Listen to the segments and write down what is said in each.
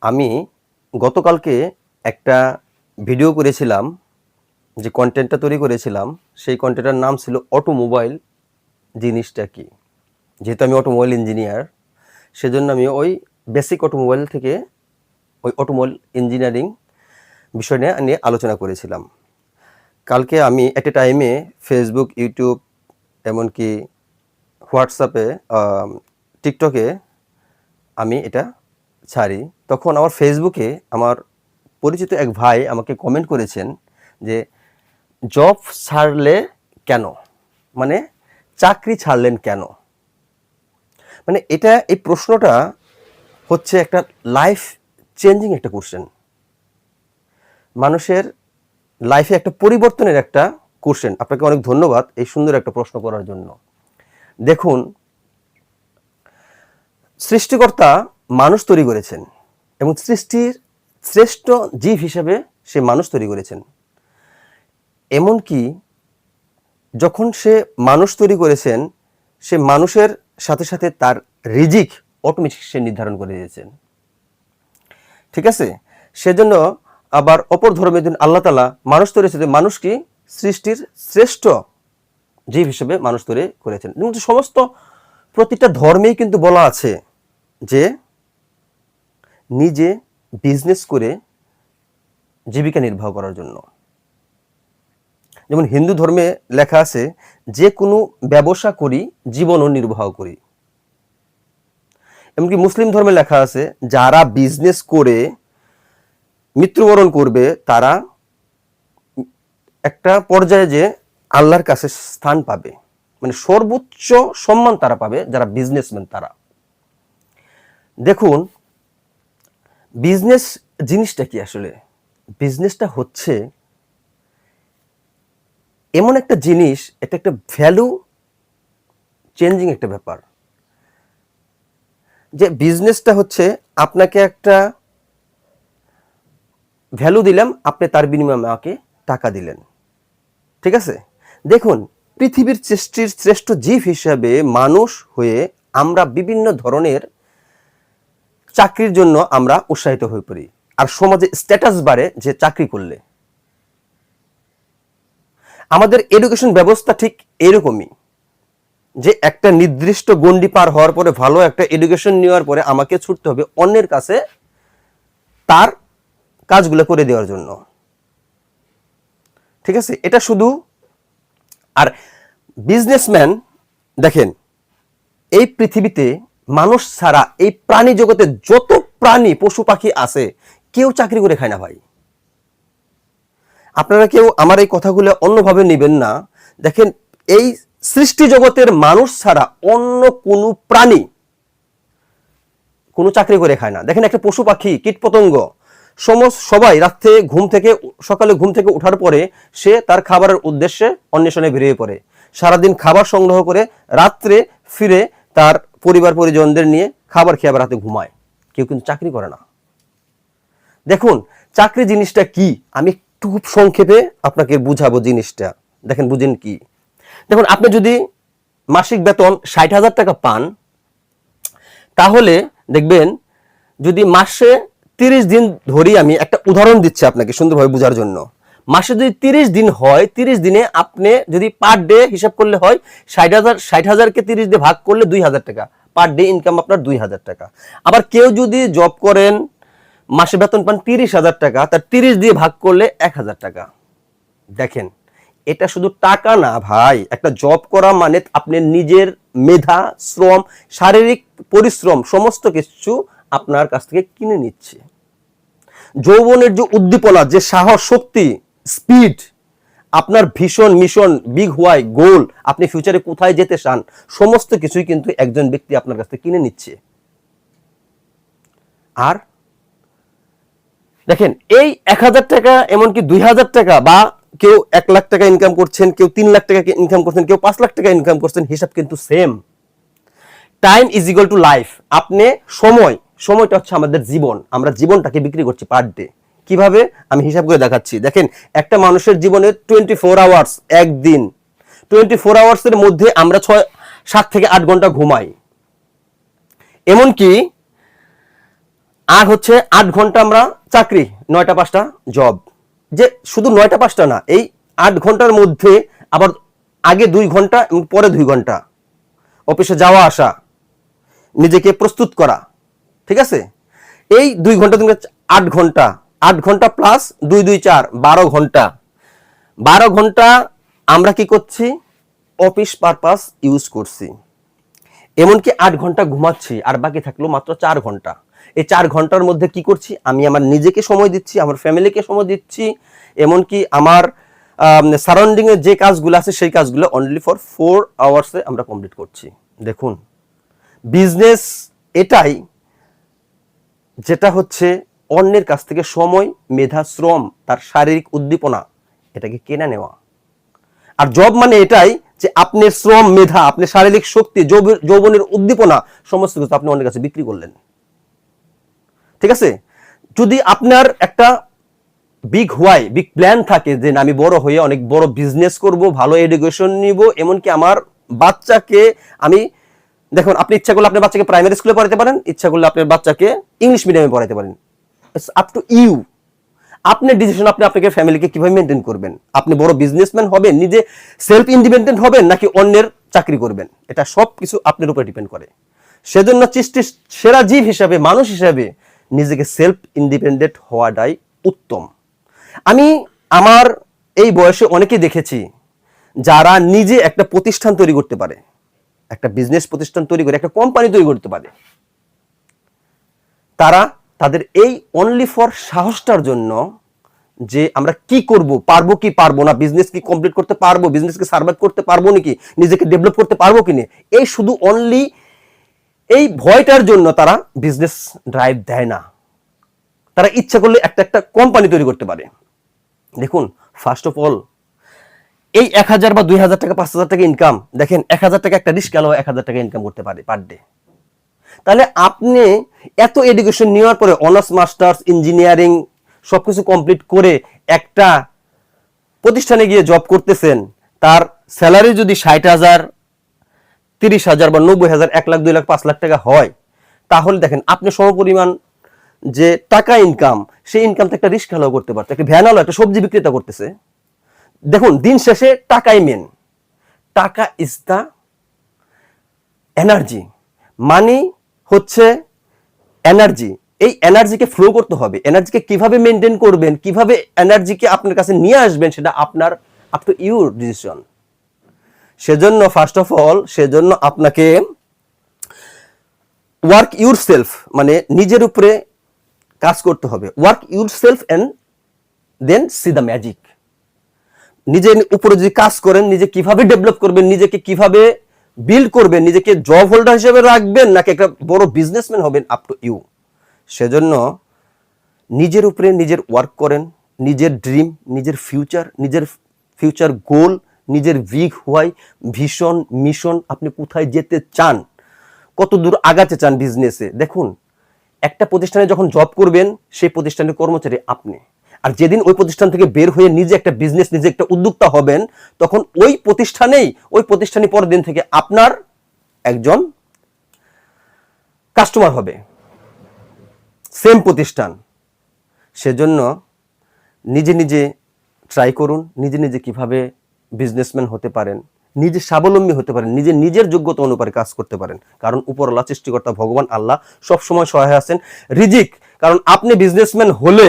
আমি গতকালকে একটা ভিডিও করেছিলাম, যে কন্টেন্টটা তৈরি করেছিলাম সেই কন্টেন্টের নাম ছিল অটোমোবাইল জিনিসটা কি। যেহেতু আমি অটোমোবাইল ইঞ্জিনিয়ার, সেজন্য আমি ওই বেসিক অটোমোবাইল থেকে ওই অটোমোবাইল ইঞ্জিনিয়ারিং বিষয় নিয়ে আলোচনা করেছিলাম। কালকে আমি এট এ টাইমে ফেসবুক, ইউটিউব, এমনকি হোয়াটসঅ্যাপে, টিকটকে আমি এটা ছাড়ি। তখন আমার ফেসবুকে আমার পরিচিত এক ভাই আমাকে কমেন্ট করেছেন যে জব ছাড়লে কেন, মানে চাকরি ছাড়লেন কেন। মানে এই প্রশ্নটা হচ্ছে একটা লাইফ চেঞ্জিং একটা কোশ্চেন, মানুষের লাইফে একটা পরিবর্তনের একটা কোশ্চেন। আপনাকে অনেক ধন্যবাদ এই সুন্দর একটা প্রশ্ন করার জন্য। দেখুন, সৃষ্টিকর্তা মানুষ তৈরি করেছেন এবং সৃষ্টির শ্রেষ্ঠ জীব হিসেবে সে মানুষ তৈরি করেছেন। এমনকি যখন সে মানুষ তৈরি করেছেন, সে মানুষের সাথে সাথে তার রিজিক অটোমেটিক সে নির্ধারণ করে দিয়েছেন। ঠিক আছে, সেজন্য আবার অপর ধর্মের দিন আল্লাহ তাআলা মানুষ তৈরি করেছেন, মানুষ কি সৃষ্টির শ্রেষ্ঠ জীব হিসেবে মানুষ তৈরি করেছেন। কিন্তু সমস্ত প্রতিটা ধর্মেই কিন্তু বলা আছে যে নিজে বিজনেস করে জীবিকা নির্বাহ করার জন্য। যেমন হিন্দু ধর্মে লেখা আছে যে কোনো ব্যবসা করি জীবনও নির্বাহ করি। এমনকি মুসলিম ধর্মে লেখা আছে যারা বিজনেস করে মৃত্যুবরণ করবে তারা একটা পর্যায়ে যে আল্লাহর কাছে স্থান পাবে, মানে সর্বোচ্চ সম্মান তারা পাবে যারা বিজনেসম্যান তারা। দেখুন, বিজনেস জিনিসটা কি আসলে? বিজনেসটা হচ্ছে এমন একটা জিনিস, এটা একটা ভ্যালু চেঞ্জিং একটা ব্যাপার। যে বিজনেসটা হচ্ছে আপনাকে একটা ভ্যালু দিলাম, আপনি তার বিনিময়ে আমাকে টাকা দিলেন। ঠিক আছে, দেখুন পৃথিবীর সৃষ্টির শ্রেষ্ঠ জীব হিসাবে মানুষ হয়ে আমরা বিভিন্ন ধরনের চাকরির জন্য আমরা উৎসাহিত হয়ে পড়ি, আর সমাজে স্ট্যাটাস বাড়ে যে চাকরি করলে। আমাদের এডুকেশন ব্যবস্থা ঠিক এরকমই, যে একটা নির্দিষ্ট গণ্ডি পার হওয়ার পরে ভালো একটা এডুকেশন নেওয়ার পরে আমাকে ছুটতে হবে অন্যের কাছে তার কাজগুলো করে দেওয়ার জন্য। ঠিক আছে, এটা শুধু। আর বিজনেসম্যান, দেখেন এই পৃথিবীতে মানুষ ছাড়া এই প্রাণী জগতে যত প্রাণী পশু পাখি আছে কেউ চাকরি করে খায় না ভাই। আপনারা কেউ আমার এই কথাগুলো অন্যভাবে নেবেন না। দেখেন, এই সৃষ্টি জগতের মানুষ ছাড়া অন্য কোনো প্রাণী কোনো চাকরি করে খায় না। দেখেন, একটা পশু পাখি, কীট পতঙ্গ, সবাই রাত্রে সকালে ঘুম থেকে ওঠার পরে সে তার খাবারের উদ্দেশ্যে অন্বেষণে বেরিয়ে পড়ে, সারাদিন খাবার সংগ্রহ করে রাত্রে ফিরে তার পরিবার পরিজনদের নিয়ে খাবার খেয়ে আবার রাতে ঘুমায়। কেউ কিন্তু চাকরি করে না। দেখুন, চাকরি জিনিসটা কি আমি একটু খুব সংক্ষেপে আপনাকে বুঝাবো জিনিসটা। দেখেন, বুঝেন কি? দেখুন, আপনি যদি মাসিক বেতন 60,000 টাকা পান, তাহলে দেখবেন যদি মাসে 30 দিন ধরি, আমি একটা উদাহরণ দিচ্ছি আপনাকে সুন্দরভাবে বোঝার জন্য। মাসে যদি 30 দিন হয়, 30 দিনে আপনি যদি পার ডে হিসাব করলে হয় 60,000কে 30 দিয়ে ভাগ করলে 2,000 টাকা পার ডে ইনকাম, আপনার 2,000 টাকা। আবার কেউ যদি জব করেন, মাসে বেতন পান 30,000 টাকা, তার 30 দিয়ে ভাগ করলে 1,000 টাকা। দেখেন, এটা শুধু টাকা না ভাই, একটা জব করা মানে আপনি নিজের মেধা, শ্রম, শারীরিক পরিশ্রম সমস্ত কিছু আপনার কাছ থেকে কিনে নিচ্ছে। যৌবনের যে উদ্দীপনা, যে সাহস, শক্তি, স্পিড, আপনার ভীষণ মিশন, বিগ হোয়াই, গোল, আপনি ফিউচারে কোথায় যেতে চান, সমস্ত কিছুই কিন্তু একজন ব্যক্তি আপনার কাছ থেকে কিনে নিচ্ছে। আর দেখেন, এই 1,000 টাকা, এমনকি 2,000 টাকা, বা কেউ 1 লাখ টাকা ইনকাম করছেন, কেউ 3 লাখ টাকা ইনকাম করছেন, কেউ 5 লাখ টাকা ইনকাম করছেন, হিসাব কিন্তু same. Time is equal to life. আপনি সময়টা হচ্ছে আমাদের জীবন, আমরা জীবনটাকে বিক্রি করছি পার ডে। কিভাবে আমি হিসাব করে দেখাচ্ছি। দেখেন, একটা মানুষের জীবনে 24 আওয়ার্স, একদিন 24 আওয়ার্সের মধ্যে আমরা 7 থেকে 8 ঘন্টা ঘুমাই। এমনকি আর হচ্ছে 8 ঘন্টা আমরা চাকরি, 9টা 5টা জব। যে শুধু 9টা 5টা না, এই 8 ঘন্টার মধ্যে আবার আগে 2 ঘন্টা এবং পরে 2 ঘন্টা অফিসে যাওয়া আসা, নিজেকে প্রস্তুত করা, ঠিক আছে? এই 2 ঘন্টা তুমি 8 ঘন্টা, 8 ঘন্টা প্লাস 2 2 4 12 ঘন্টা। 12 ঘন্টা আমরা কি করছি? অফিস পারপাস ইউজ করছি। এমনকি 8 ঘন্টা ঘুমাচ্ছি, আর বাকি থাকলো মাত্র 4 ঘন্টা। এই 4 ঘন্টার মধ্যে কি করছি? আমি আমার নিজেকে সময় দিচ্ছি, আমার ফ্যামিলিকে সময় দিচ্ছি, এমনকি আমার সারাউন্ডিং এর যে কাজগুলো আছে সেই কাজগুলো অনলি ফর 4 আওয়ার্সে আমরা কমপ্লিট করছি। দেখুন, বিজনেস এটাই, যেটা হচ্ছে অন্যের কাছ থেকে সময়, মেধা, শ্রম, তার শারীরিক উদ্দীপনা এটাকে কেনা নেওয়া। আর জব মানে এটাই যে আপনার শ্রম, মেধা, আপনার শারীরিক শক্তি, যৌবনের উদ্দীপনা সমস্ত কিছু আপনি অন্যের কাছে বিক্রি করলেন, ঠিক আছে? যদি আপনার একটা বিগ হোয়াই, বিগ প্ল্যান থাকে যে আমি বড় হয়ে অনেক বড় বিজনেস করব, ভালো এডুকেশন নিব, এমনকি আমার বাচ্চাকে আমি, দেখুন, আপনি ইচ্ছা করলে আপনার বাচ্চাকে প্রাইমারি স্কুলে পড়াতে পারেন, ইচ্ছা করলে আপনার বাচ্চাকে ইংলিশ মিডিয়ামে পড়াতে পারেন। It's up to you. আপনার ডিসিশন, আপনি আপনাকে ফ্যামিলিকে কিভাবে মেনটেন করবেন। আপনি বড় বিজনেসম্যান হবেন, নিজে সেলফ ইন্ডিপেন্ডেন্ট হবেন, নাকি অন্যের চাকরি করবেন, এটা সব কিছু আপনার উপরে ডিপেন্ড করে। সেজন্য সৃষ্টির সেরা জীব হিসাবে, মানুষ হিসাবে নিজেকে সেলফ ইন্ডিপেন্ডেন্ট হওয়াটাই উত্তম। আমি আমার এই বয়সে অনেকেই দেখেছি যারা নিজে একটা প্রতিষ্ঠান তৈরি করতে পারে, একটা বিজনেস প্রতিষ্ঠান তৈরি করে একটা কোম্পানি তৈরি করতে পারে। তারা তাদের এই অনলি ফর সাহসটার জন্য যে আমরা কি করব, পারবো কি পারবো না, বিজনেস কি কমপ্লিট করতে পারবো, বিজনেস কি সার্ভাইভ করতে পারবো নাকি, নিজেকে ডেভেলপ করতে পারবো কিনা, এই শুধু অনলি এই ভয়টার জন্য তারা বিজনেস ড্রাইভ দেয় না। তারা ইচ্ছা করলে একটা একটা কোম্পানি তৈরি করতে পারে। দেখুন, ফার্স্ট অফ অল এই 1000 বা 2000 টাকা, 5000 টাকা ইনকাম, দেখেন 1000 টাকা একটা রিস্কালো 1000 টাকা ইনকাম করতে পারে পার ডে। তাহলে আপনি এত এডুকেশন নেওয়ার পরে, অনার্স, মাস্টার্স, ইঞ্জিনিয়ারিং সবকিছু কমপ্লিট করে একটা প্রতিষ্ঠানে গিয়ে জব করতেছেন, তার স্যালারি যদি 60,000, 30,000 বা 90,000, 1 লাখ, 2 লাখ, 5 লাখ টাকা হয়, তাহলে দেখেন আপনি সমপরিমাণ যে টাকা ইনকাম, সেই ইনকামটা একটা রিস্কালো করতে পারতো, একটা ভ্যানালো, একটা সবজি বিক্রেতা করতেছে। দেখুন, দিন শেষে টাকাই মেন। টাকা ইজ দ্য এনার্জি, মানি হচ্ছে এনার্জি। এই এনার্জিকে ফ্লো করতে হবে। এনার্জিকে কিভাবে মেনটেন করবেন, কিভাবে এনার্জিকে আপনার কাছে নিয়ে আসবেন, সেটা আপনার আপ টু ইউর ডিসিশন। সেজন্য ফার্স্ট অফ অল, সেজন্য আপনাকে ওয়ার্ক ইউর সেলফ, মানে নিজের উপরে কাজ করতে হবে। Work yourself and then see the magic. নিজের উপরে যদি কাজ করেন, নিজে কিভাবে ডেভেলপ করবেন, নিজেকে কিভাবে বিল্ড করবেন, নিজেকে জব হোল্ডার হিসেবে রাখবেন নাকি একটা বড় বিজনেসম্যান হবেন, আপ টু ইউ। সেজন্য নিজের উপরে নিজের ওয়ার্ক করেন, নিজের ড্রিম, নিজের ফিউচার গোল, নিজের বিগ হোয়াই, ভিশন, মিশন, আপনি কোথায় যেতে চান, কত দূর আগাতে চান বিজনেসে। দেখুন, একটা প্রতিষ্ঠানে যখন জব করবেন, সেই প্রতিষ্ঠানের কর্মচারী আপনি। আর যেদিন ওই প্রতিষ্ঠান থেকে বের হয়ে নিজে একটা বিজনেস, নিজে একটা উদ্যোক্তা হবেন, তখন ওই প্রতিষ্ঠানই পরের দিন থেকে আপনার একজন কাস্টমার হবে, সেম প্রতিষ্ঠান। সেজন্য নিজে নিজে ট্রাই করুন, নিজে নিজে কিভাবে বিজনেসম্যান হতে পারেন, নিজে স্বাবলম্বী হতে পারেন, নিজের যোগ্যতা অনুসারে কাজ করতে পারেন। কারণ উপরওয়ালা সৃষ্টিকর্তা ভগবান আল্লাহ সবসময় সহায় আছেন। রিজিক, কারণ আপনি বিজনেসম্যান হলে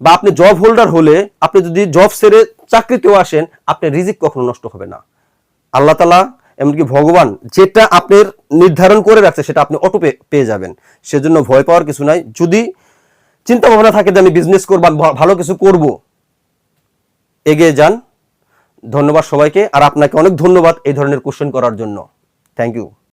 বা আপনি জব হোল্ডার হলে, আপনি যদি জব ছেড়ে চাকরিতেও আসেন, আপনার রিজিক কখনো নষ্ট হবে না। আল্লাহ তাআলা, এমনকি ভগবান, যেটা আপনার নির্ধারণ করে রাখছে সেটা আপনি অটো পেয়ে যাবেন। সেজন্য ভয় পাওয়ার কিছু নাই। যদি চিন্তা ভাবনা থাকে যে আমি বিজনেস করব, ভালো কিছু করব, এগিয়ে যান। ধন্যবাদ সবাইকে, আর আপনাকে অনেক ধন্যবাদ এই ধরনের কোশ্চেন করার জন্য। Thank you.